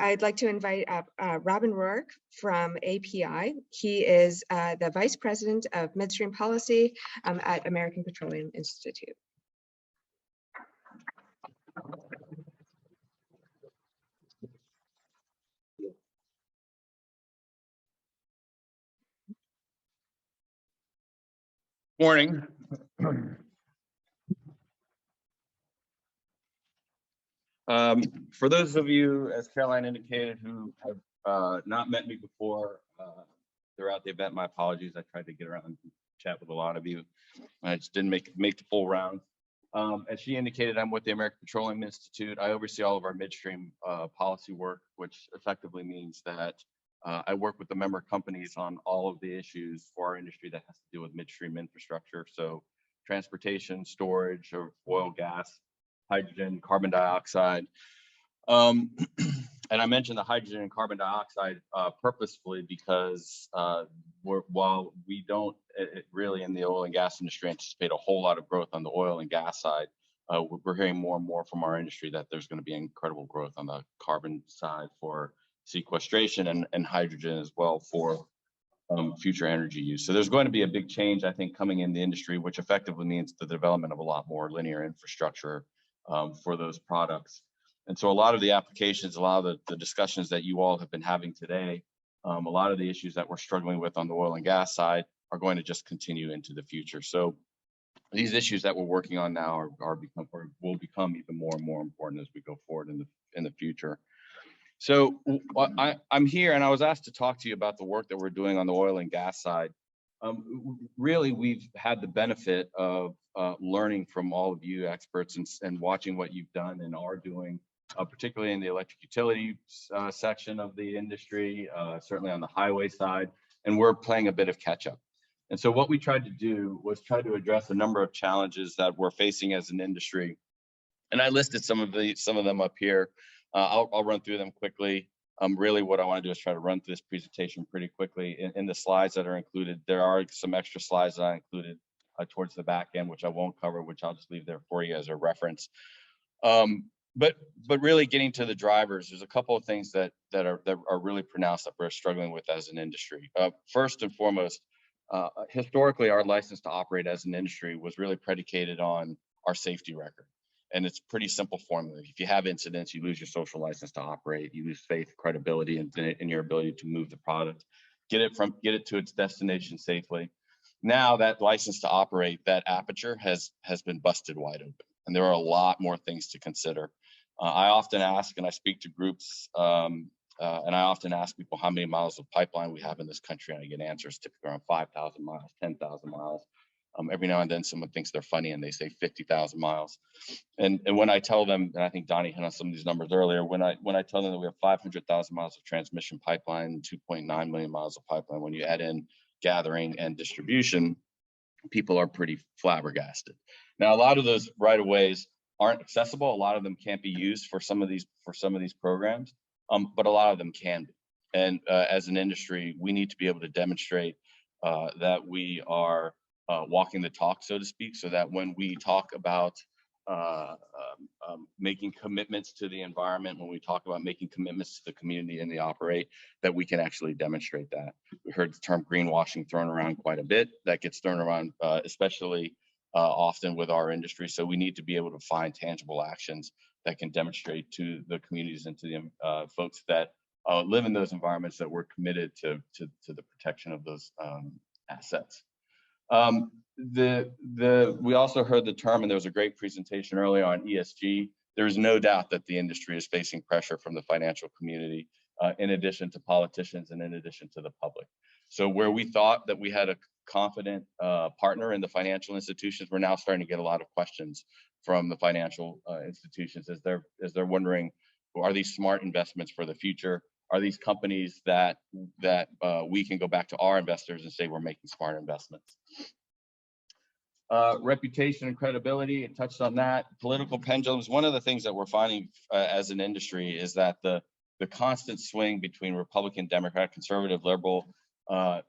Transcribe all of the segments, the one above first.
I'd like to invite up Robin Rorick from API. He is the Vice President of Midstream Policy at American Petroleum Institute. Morning. For those of you, as Caroline indicated, who have not met me before throughout the event, my apologies. I tried to get around and chat with a lot of you. I just didn't make the full round. As she indicated, I'm with the American Petroleum Institute. I oversee all of our midstream policy work, which effectively means that I work with the member companies on all of the issues for our industry that has to do with midstream infrastructure. So transportation, storage of oil, gas, hydrogen, carbon dioxide. And I mentioned the hydrogen and carbon dioxide purposefully because while we don't really in the oil and gas industry anticipate a whole lot of growth on the oil and gas side, we're hearing more and more from our industry that there's going to be incredible growth on the carbon side for sequestration and hydrogen as well for future energy use. So there's going to be a big change, I think, coming in the industry, which effectively means the development of a lot more linear infrastructure for those products. And so a lot of the applications, a lot of the discussions that you all have been having today, a lot of the issues that we're struggling with on the oil and gas side are going to just continue into the future. So these issues that we're working on now will become even more and more important as we go forward in the future. So I'm here, and I was asked to talk to you about the work that we're doing on the oil and gas side. Really, we've had the benefit of learning from all of you experts and watching what you've done and are doing, particularly in the electric utility section of the industry, certainly on the highway side, and we're playing a bit of catch up. And so what we tried to do was try to address a number of challenges that we're facing as an industry. And I listed some of them up here. I'll run through them quickly. Really what I want to do is try to run through this presentation pretty quickly. In the slides that are included, there are some extra slides that I included towards the back end, which I won't cover, which I'll just leave there for you as a reference. But really getting to the drivers, there's a couple of things that are really pronounced that we're struggling with as an industry. First and foremost, historically, our license to operate as an industry was really predicated on our safety record. And it's pretty simple formula. If you have incidents, you lose your social license to operate, you lose faith, credibility in your ability to move the product, get it to its destination safely. Now that license to operate, that aperture has been busted wide open. And there are a lot more things to consider. I often ask, and I speak to groups, and I often ask people how many miles of pipeline we have in this country, and I get answers typically around 5,000 miles, 10,000 miles. Every now and then someone thinks they're funny and they say 50,000 miles. And when I tell them, and I think Donnie hit on some of these numbers earlier, when I tell them that we have 500,000 miles of transmission pipeline, 2.9 million miles of pipeline, when you add in gathering and distribution, people are pretty flabbergasted. Now, a lot of those right-of-ways aren't accessible. A lot of them can't be used for some of these programs, but a lot of them can be. And as an industry, we need to be able to demonstrate that we are walking the talk, so to speak, so that when we talk about making commitments to the environment, when we talk about making commitments to the community and the operate, that we can actually demonstrate that. We heard the term greenwashing thrown around quite a bit. That gets thrown around especially often with our industry. So we need to be able to find tangible actions that can demonstrate to the communities and to the folks that live in those environments that we're committed to the protection of those assets. We also heard the term, and there was a great presentation earlier on ESG. There is no doubt that the industry is facing pressure from the financial community, in addition to politicians and in addition to the public. So where we thought that we had a confident partner in the financial institutions, we're now starting to get a lot of questions from the financial institutions as they're wondering, are these smart investments for the future? Are these companies that we can go back to our investors and say we're making smart investments? Reputation and credibility, it touched on that. Political pendulums. One of the things that we're finding as an industry is that the constant swing between Republican, Democrat, conservative, liberal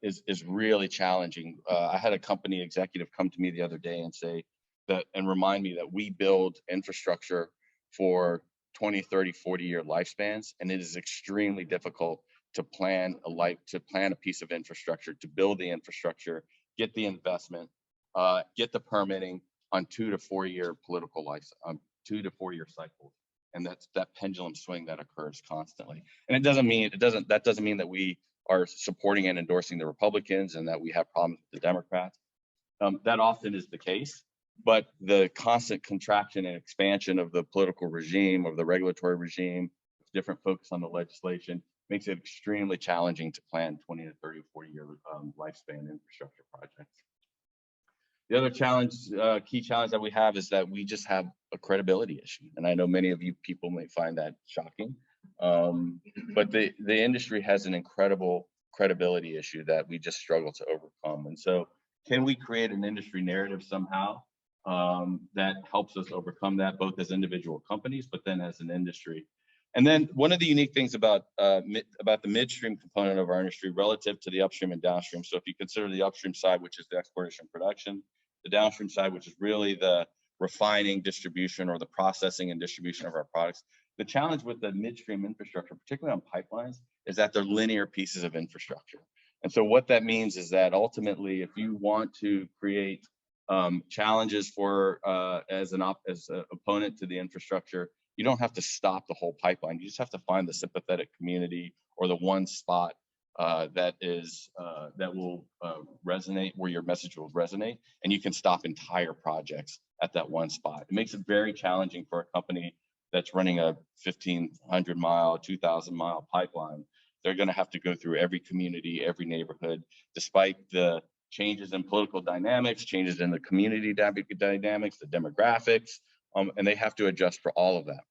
is really challenging. I had a company executive come to me the other day and say that, and remind me that we build infrastructure for 20, 30, 40-year lifespans, and it is extremely difficult to plan a piece of infrastructure, to build the infrastructure, get the investment, get the permitting on 2 to 4 year political life, 2 to 4 year cycles. And that's that pendulum swing that occurs constantly. And that doesn't mean that we are supporting and endorsing the Republicans and that we have problems with the Democrats. That often is the case, but the constant contraction and expansion of the political regime, of the regulatory regime, different focus on the legislation, makes it extremely challenging to plan 20 to 30, 40-year lifespan infrastructure projects. The other challenge, key challenge that we have is that we just have a credibility issue. And I know many of you people may find that shocking, but the industry has an incredible credibility issue that we just struggle to overcome. And so can we create an industry narrative somehow that helps us overcome that, both as individual companies, but then as an industry? And then one of the unique things about the midstream component of our industry relative to the upstream and downstream. So if you consider the upstream side, which is the exploration and production, the downstream side, which is really the refining, distribution, or the processing and distribution of our products. The challenge with the midstream infrastructure, particularly on pipelines, is that they're linear pieces of infrastructure. And so what that means is that ultimately, if you want to create challenges for as an opponent to the infrastructure, you don't have to stop the whole pipeline. You just have to find the sympathetic community or the one spot that will resonate, where your message will resonate, and you can stop entire projects at that one spot. It makes it very challenging for a company that's running a 1,500 mile, 2,000 mile pipeline. They're going to have to go through every community, every neighborhood, despite the changes in political dynamics, changes in the community dynamics, the demographics, and they have to adjust for all of that.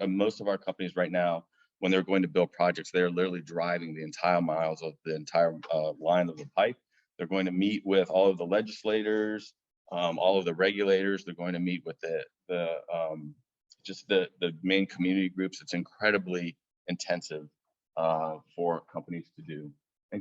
Most of our companies right now, when they're going to build projects, they're literally driving the entire miles of the entire line of the pipe. They're going to meet with all of the legislators, all of the regulators. They're going to meet with the main community groups. It's incredibly intensive for companies to do.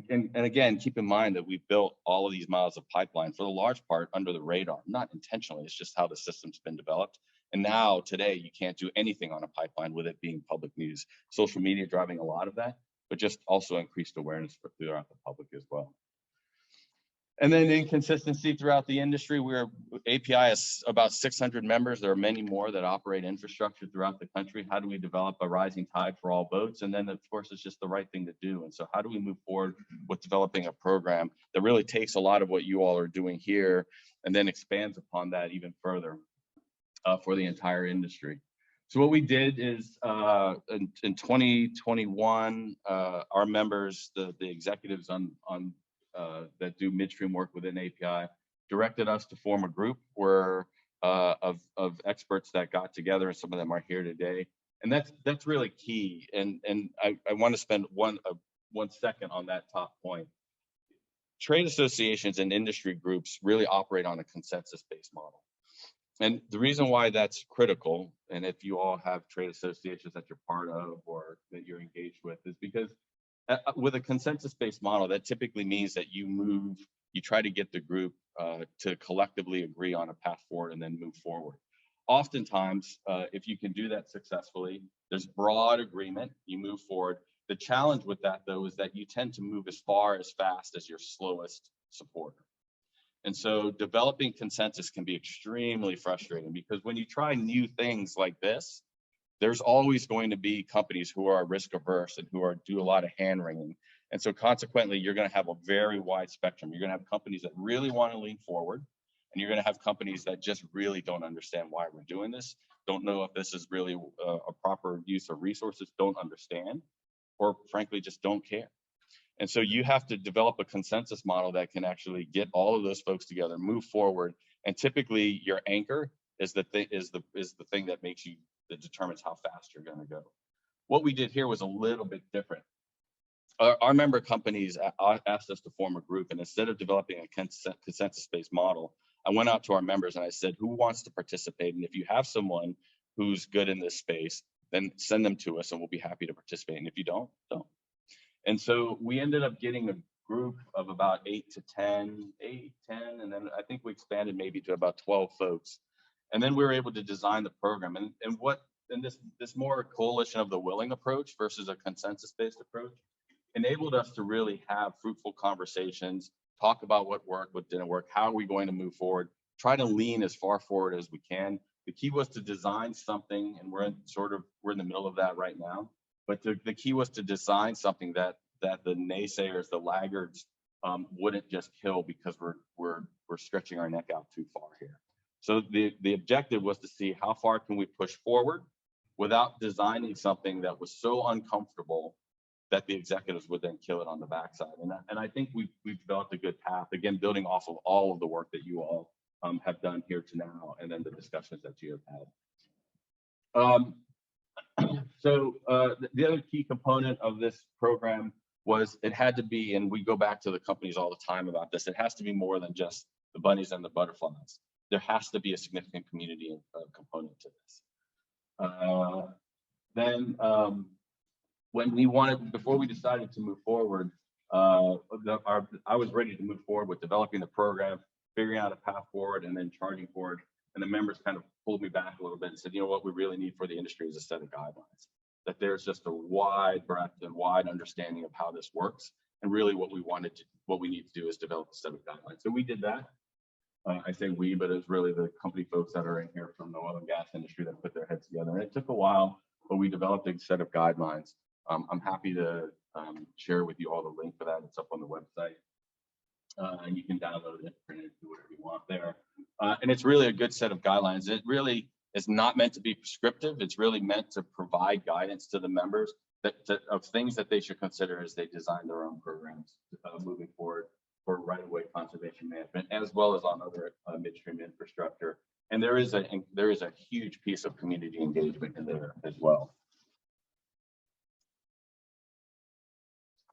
And again, keep in mind that we've built all of these miles of pipeline for the large part under the radar, not intentionally. It's just how the system's been developed. And now today, you can't do anything on a pipeline with it being public news. Social media driving a lot of that, but just also increased awareness throughout the public as well. And then inconsistency throughout the industry. API has about 600 members. There are many more that operate infrastructure throughout the country. How do we develop a rising tide for all boats? And then, of course, it's just the right thing to do. And so how do we move forward with developing a program that really takes a lot of what you all are doing here and then expands upon that even further for the entire industry? So what we did is in 2021, our members, the executives on that do midstream work within API, directed us to form a group of experts that got together, and some of them are here today. And that's really key. And I want to spend one second on that top point. Trade associations and industry groups really operate on a consensus-based model. And the reason why that's critical, and if you all have trade associations that you're part of or that you're engaged with, is because with a consensus-based model, that typically means that you try to get the group to collectively agree on a path forward and then move forward. Oftentimes, if you can do that successfully, there's broad agreement, you move forward. The challenge with that, though, is that you tend to move as fast as your slowest supporter. And so developing consensus can be extremely frustrating, because when you try new things like this, there's always going to be companies who are risk averse and who do a lot of hand wringing. And so consequently, you're going to have a very wide spectrum. You're going to have companies that really want to lean forward, and you're going to have companies that just really don't understand why we're doing this, don't know if this is really a proper use of resources, don't understand, or frankly, just don't care. And so you have to develop a consensus model that can actually get all of those folks together, move forward. And typically your anchor is the thing that determines how fast you're going to go. What we did here was a little bit different. Our member companies asked us to form a group, and instead of developing a consensus-based model, I went out to our members and I said, who wants to participate? And if you have someone who's good in this space, then send them to us and we'll be happy to participate. And if you don't. And so we ended up getting a group of about 8 to 10, and then I think we expanded maybe to about 12 folks. And then we were able to design the program. And this more coalition of the willing approach versus a consensus-based approach enabled us to really have fruitful conversations, talk about what worked, what didn't work, how are we going to move forward, try to lean as far forward as we can. The key was to design something, and we're in the middle of that right now. But the key was to design something that the naysayers, the laggards, wouldn't just kill because we're stretching our neck out too far here. So the objective was to see how far can we push forward without designing something that was so uncomfortable that the executives would then kill it on the backside. And I think we've developed a good path, again, building off of all of the work that you all have done here to now, and then the discussions that you have had. So the other key component of this program was it had to be, and we go back to the companies all the time about this, it has to be more than just the bunnies and the butterflies. There has to be a significant community component to this. Before we decided to move forward, I was ready to move forward with developing the program, figuring out a path forward, and then charging forward. And the members kind of pulled me back a little bit and said, you know, what we really need for the industry is a set of guidelines, that there's just a wide breadth and wide understanding of how this works. And really what we need to do is develop a set of guidelines. So we did that. I say we, but it's really the company folks that are in here from the oil and gas industry that put their heads together. And it took a while, but we developed a set of guidelines. I'm happy to share with you all the link for that. It's up on the website. And you can download it, print it, do whatever you want there. And it's really a good set of guidelines. It really is not meant to be prescriptive. It's really meant to provide guidance to the members of things that they should consider as they design their own programs moving forward for right-of-way conservation management, as well as on other midstream infrastructure. And there is a huge piece of community engagement in there as well.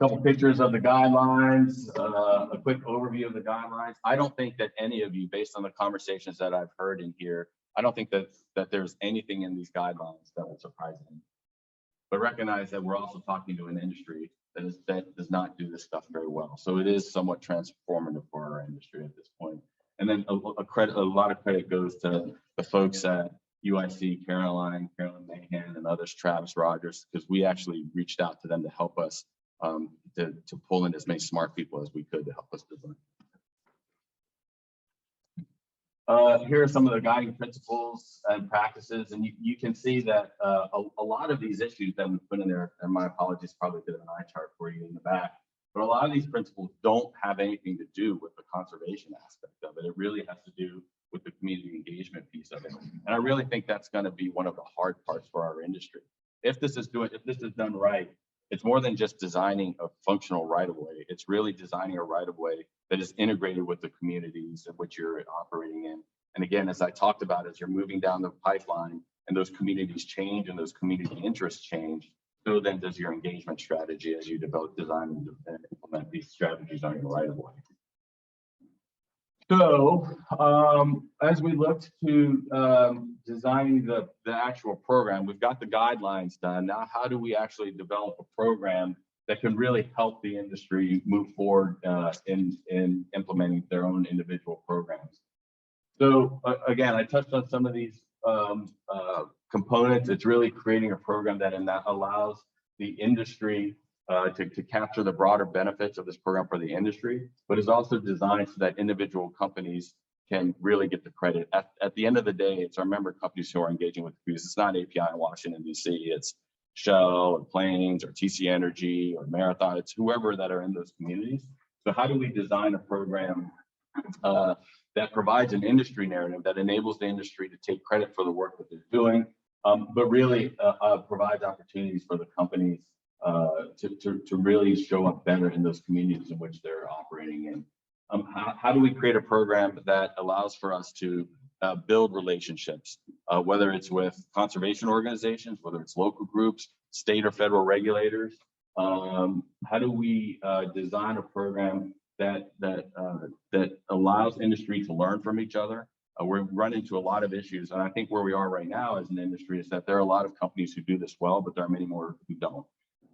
A couple pictures of the guidelines, a quick overview of the guidelines. I don't think that any of you, based on the conversations that I've heard in here, I don't think that there's anything in these guidelines that will surprise me. But recognize that we're also talking to an industry that does not do this stuff very well. So it is somewhat transformative for our industry at this point. And then a lot of credit goes to the folks at UIC, Carolyn Mahan, and others, Travis Rogers, because we actually reached out to them to help us to pull in as many smart people as we could to help us design. Here are some of the guiding principles and practices, and you can see that a lot of these issues that we put in there, and my apologies, probably did an eye chart for you in the back, but a lot of these principles don't have anything to do with the conservation aspect of it. It really has to do with the community engagement piece of it. And I really think that's going to be one of the hard parts for our industry. If this is done right, it's more than just designing a functional right-of-way. It's really designing a right-of-way that is integrated with the communities in which you're operating in. And again, as I talked about, as you're moving down the pipeline and those communities change and those community interests change, so then does your engagement strategy as you develop, design, and implement these strategies on your right-of-way. So as we looked to designing the actual program, we've got the guidelines done. Now, how do we actually develop a program that can really help the industry move forward in implementing their own individual programs? So again, I touched on some of these components. It's really creating a program that allows the industry to capture the broader benefits of this program for the industry, but is also designed so that individual companies can really get the credit. At the end of the day, it's our member companies who are engaging with the communities. It's not API in Washington, D.C. It's Shell or Plains or TC Energy or Marathon. It's whoever that are in those communities. So how do we design a program that provides an industry narrative that enables the industry to take credit for the work that they're doing, but really provides opportunities for the companies to really show up better in those communities in which they're operating in. How do we create a program that allows for us to build relationships, whether it's with conservation organizations, whether it's local groups, state or federal regulators? How do we design a program that allows industry to learn from each other? We run into a lot of issues, and I think where we are right now as an industry is that there are a lot of companies who do this well, but there are many more who don't.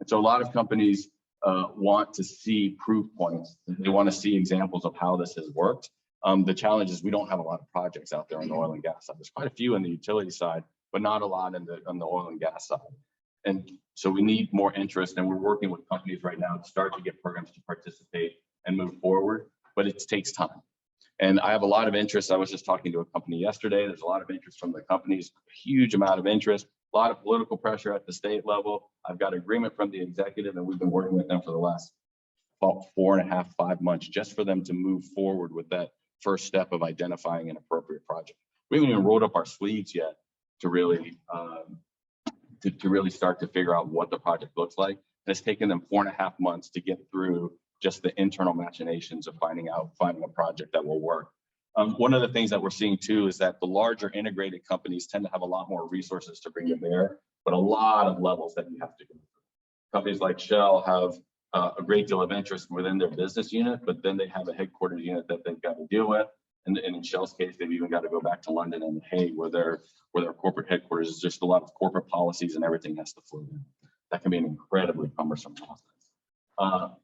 And so a lot of companies want to see proof points. They want to see examples of how this has worked. The challenge is we don't have a lot of projects out there on the oil and gas side. There's quite a few on the utility side, but not a lot on the oil and gas side. And so we need more interest, and we're working with companies right now to start to get programs to participate and move forward, but it takes time. And I have a lot of interest. I was just talking to a company yesterday. There's a lot of interest from the companies, a huge amount of interest, a lot of political pressure at the state level. I've got agreement from the executive, and we've been working with them for the last about 4.5, 5 months, just for them to move forward with that first step of identifying an appropriate project. We haven't even rolled up our sleeves yet to really start to figure out what the project looks like. And it's taken them 4.5 months to get through just the internal machinations of finding a project that will work. One of the things that we're seeing too is that the larger integrated companies tend to have a lot more resources to bring to bear, but a lot of levels that you have to go through. Companies like Shell have a great deal of interest within their business unit, but then they have a headquarters unit that they've got to deal with. And in Shell's case, they've even got to go back to London and The Hague, where their corporate headquarters is. Just a lot of corporate policies and everything has to flow in. That can be an incredibly cumbersome process.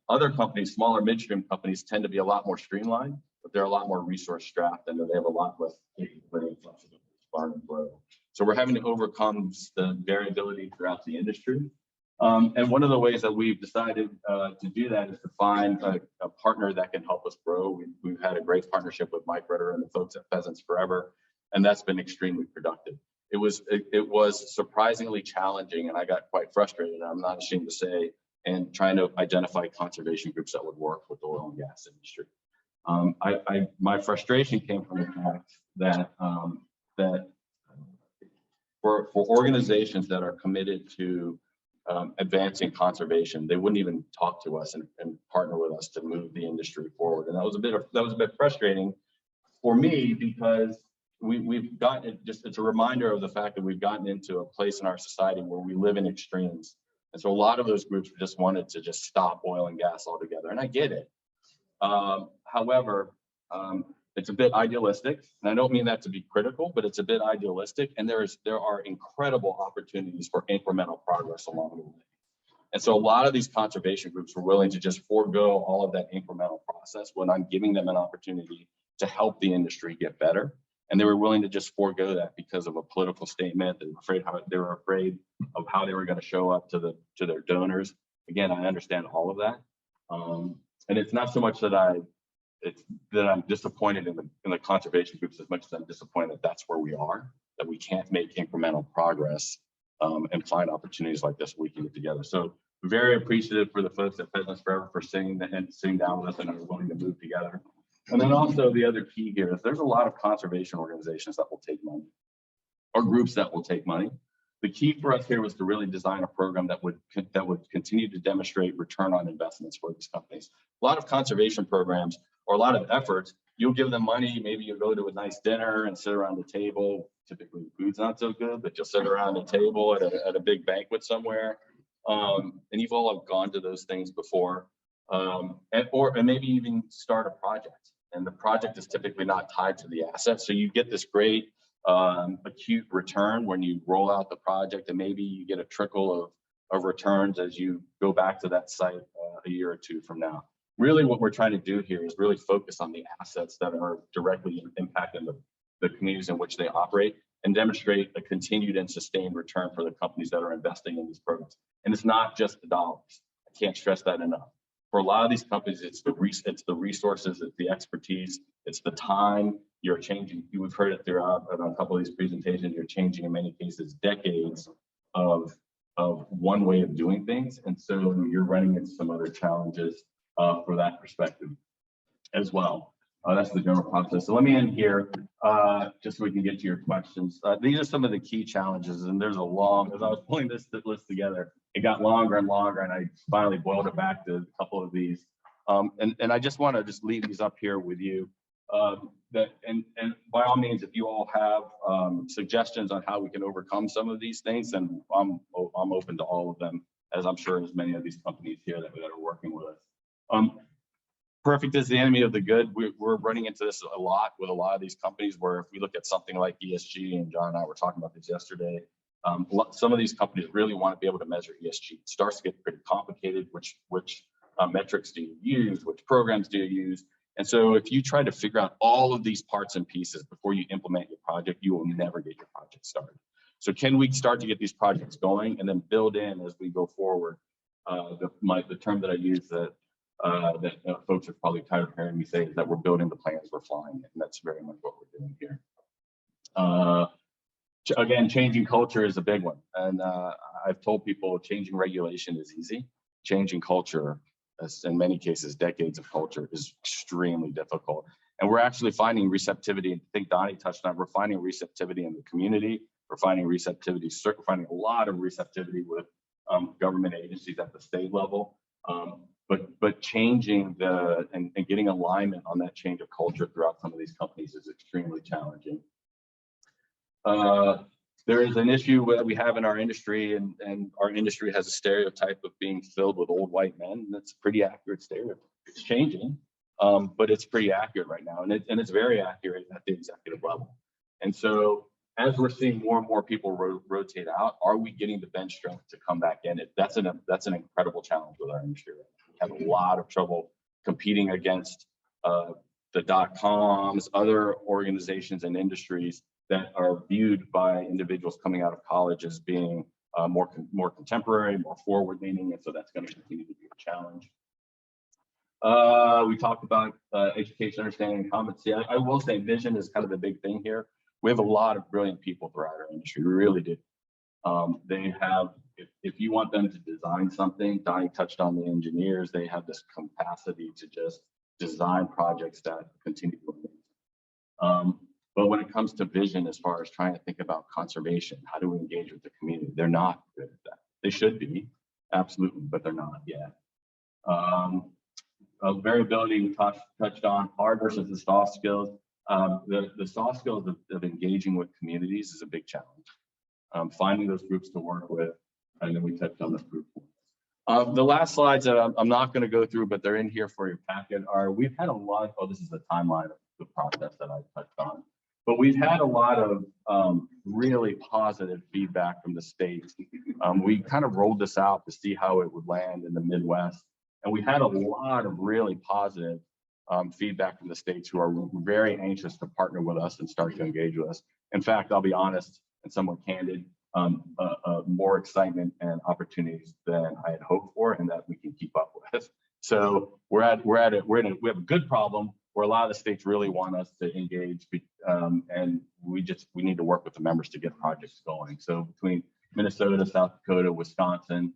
Other companies, smaller midstream companies, tend to be a lot more streamlined, but they're a lot more resource strapped, and they have a lot less capability and flexibility to farm and grow. So we're having to overcome the variability throughout the industry. And one of the ways that we've decided to do that is to find a partner that can help us grow. We've had a great partnership with Mike Ritter and the folks at Pheasants Forever, and that's been extremely productive. It was surprisingly challenging, and I got quite frustrated, I'm not ashamed to say, and trying to identify conservation groups that would work with the oil and gas industry. My frustration came from the fact that for organizations that are committed to advancing conservation, they wouldn't even talk to us and partner with us to move the industry forward. And that was a bit frustrating for me, because we've gotten it's a reminder of the fact that we've gotten into a place in our society where we live in extremes. And so a lot of those groups just wanted to just stop oil and gas altogether. And I get it. However, it's a bit idealistic, and I don't mean that to be critical, but it's a bit idealistic. And there are incredible opportunities for incremental progress along the way. And so a lot of these conservation groups were willing to just forego all of that incremental process when I'm giving them an opportunity to help the industry get better. And they were willing to just forego that because of a political statement. They were afraid of how they were going to show up to their donors. Again, I understand all of that. And it's not so much that I'm disappointed in the conservation groups as much as I'm disappointed that that's where we are, that we can't make incremental progress and find opportunities like this where we can get together. So very appreciative for the folks at Pheasants Forever for sitting down with us and are willing to move together. And then also the other key here is there's a lot of conservation organizations that will take money, or groups that will take money. The key for us here was to really design a program that would continue to demonstrate return on investments for these companies. A lot of conservation programs, or a lot of efforts, you'll give them money, maybe you'll go to a nice dinner and sit around the table. Typically the food's not so good, but you'll sit around the table at a big banquet somewhere. And you've all gone to those things before. And maybe even start a project. And the project is typically not tied to the asset. So you get this great acute return when you roll out the project, and maybe you get a trickle of returns as you go back to that site a year or two from now. Really what we're trying to do here is really focus on the assets that are directly impacting the communities in which they operate, and demonstrate a continued and sustained return for the companies that are investing in these programs. And it's not just the dollars. I can't stress that enough. For a lot of these companies, it's the resources, it's the expertise, it's the time. You're changing. We've heard it throughout a couple of these presentations. You're changing, in many cases, decades of one way of doing things, and so you're running into some other challenges for that perspective as well. That's the general process. So let me end here, just so we can get to your questions. These are some of the key challenges, and there's as I was pulling this list together, it got longer and longer, and I finally boiled it back to a couple of these. And I just want to leave these up here with you. And by all means, if you all have suggestions on how we can overcome some of these things, then I'm open to all of them, as I'm sure as many of these companies here that are working with us. Perfect is the enemy of the good. We're running into this a lot with a lot of these companies, where if we look at something like ESG, and John and I were talking about this yesterday, some of these companies really want to be able to measure ESG. It starts to get pretty complicated. Which metrics do you use? Which programs do you use? And so if you try to figure out all of these parts and pieces before you implement your project, you will never get your project started. So can we start to get these projects going and then build in as we go forward? The term that I use that folks are probably tired of hearing me say is that we're building the plans, we're flying it, and that's very much what we're doing here. Again, changing culture is a big one, and I've told people changing regulation is easy. Changing culture, in many cases, decades of culture, is extremely difficult. And we're actually finding receptivity. I think Donnie touched on it. We're finding receptivity in the community. We're finding receptivity, finding a lot of receptivity with government agencies at the state level. But changing and getting alignment on that change of culture throughout some of these companies is extremely challenging. There is an issue that we have in our industry, and our industry has a stereotype of being filled with old white men. That's a pretty accurate stereotype. It's changing, but it's pretty accurate right now, and it's very accurate at the executive level. And so, as we're seeing more and more people rotate out, are we getting the bench strength to come back in? That's an incredible challenge with our industry. We have a lot of trouble competing against the .coms, other organizations and industries that are viewed by individuals coming out of college as being more contemporary, more forward-leaning, and so that's going to continue to be a challenge. We talked about education, understanding, and competency. I will say vision is kind of a big thing here. We have a lot of brilliant people throughout our industry. We really do. They have, if you want them to design something, Donnie touched on the engineers, they have this capacity to just design projects that continue to move. But when it comes to vision, as far as trying to think about conservation, how do we engage with the community? They're not good at that. They should be, absolutely, but they're not yet. Variability we touched on, hard versus the soft skills. The soft skills of engaging with communities is a big challenge. Finding those groups to work with, and then we touched on the group. The last slides that I'm not going to go through, but they're in here for your packet, are we've had a lot. Oh, this is the timeline of the process that I touched on. But we've had a lot of really positive feedback from the state. We kind of rolled this out to see how it would land in the Midwest. And we had a lot of really positive feedback from the states who are very anxious to partner with us and start to engage with us. In fact, I'll be honest and somewhat candid, more excitement and opportunities than I had hoped for and that we can keep up with. So we have a good problem where a lot of the states really want us to engage, and we need to work with the members to get projects going. So between Minnesota, South Dakota, Wisconsin,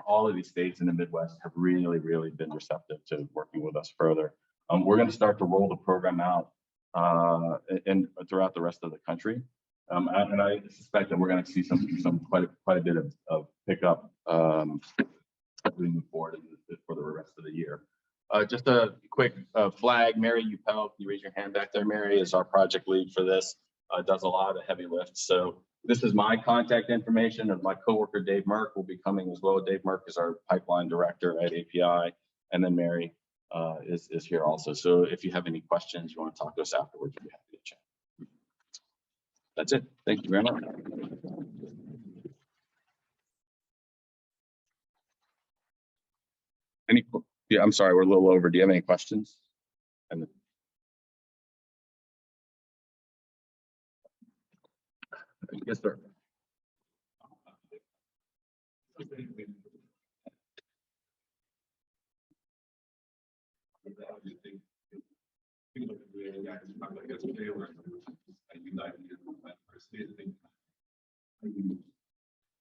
all of these states in the Midwest have really, really been receptive to working with us further. We're going to start to roll the program out throughout the rest of the country, and I suspect that we're going to see quite a bit of pickup as we move forward for the rest of the year. Just a quick flag, Mary Upel, can you raise your hand back there? Mary is our project lead for this, does a lot of heavy lifts. So this is my contact information, and my coworker Dave Merck will be coming as well. Dave Merck is our pipeline director at API, and then Mary is here also. So if you have any questions, you want to talk to us afterwards, we'll be happy to chat. That's it. Thank you very much. Yeah, I'm sorry, we're a little over. Do you have any questions? Yes, sir.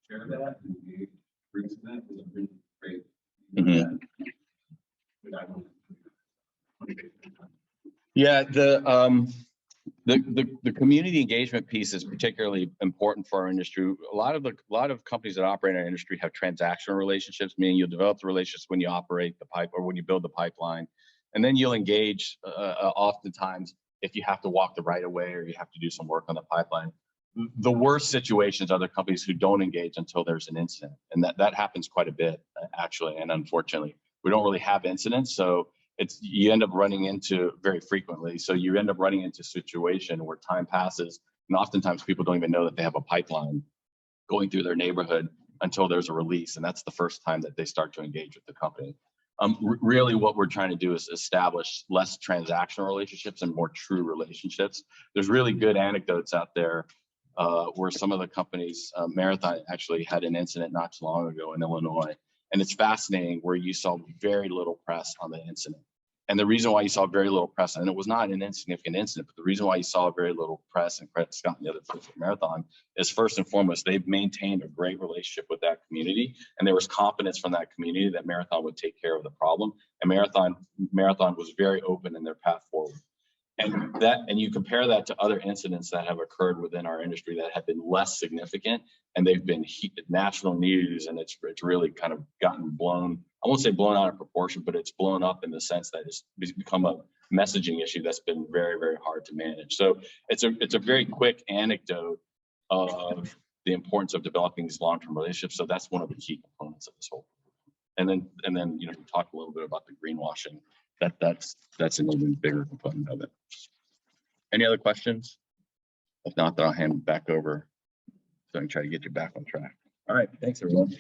Share that and engage groups in that is a really great. Yeah, the community engagement piece is particularly important for our industry. A lot of companies that operate in our industry have transactional relationships, meaning you'll develop the relationships when you operate the pipe or when you build the pipeline, and then you'll engage oftentimes if you have to walk the right of way or you have to do some work on the pipeline. The worst situations are the companies who don't engage until there's an incident, and that happens quite a bit actually, and unfortunately we don't really have incidents, so you end up running into very frequently. So you end up running into a situation where time passes, and oftentimes people don't even know that they have a pipeline going through their neighborhood until there's a release, and that's the first time that they start to engage with the company. Really what we're trying to do is establish less transactional relationships and more true relationships. There's really good anecdotes out there where some of the companies, Marathon actually had an incident not too long ago in Illinois. And it's fascinating where you saw very little press on the incident. And the reason why you saw very little press, and it was not an insignificant incident, but the reason why you saw very little press, and credit Scott and the other folks at Marathon, is first and foremost, they've maintained a great relationship with that community. And there was confidence from that community that Marathon would take care of the problem. And Marathon was very open in their path forward. And you compare that to other incidents that have occurred within our industry that have been less significant, and they've been national news, and it's really kind of gotten blown. I won't say blown out of proportion, but it's blown up in the sense that it's become a messaging issue that's been very, very hard to manage. So it's a very quick anecdote of the importance of developing these long-term relationships. So that's one of the key components of this whole. And then talk a little bit about the greenwashing. That's a little bit bigger component of it. Any other questions? If not, then I'll hand it back over so I can try to get you back on track. All right, thanks everyone.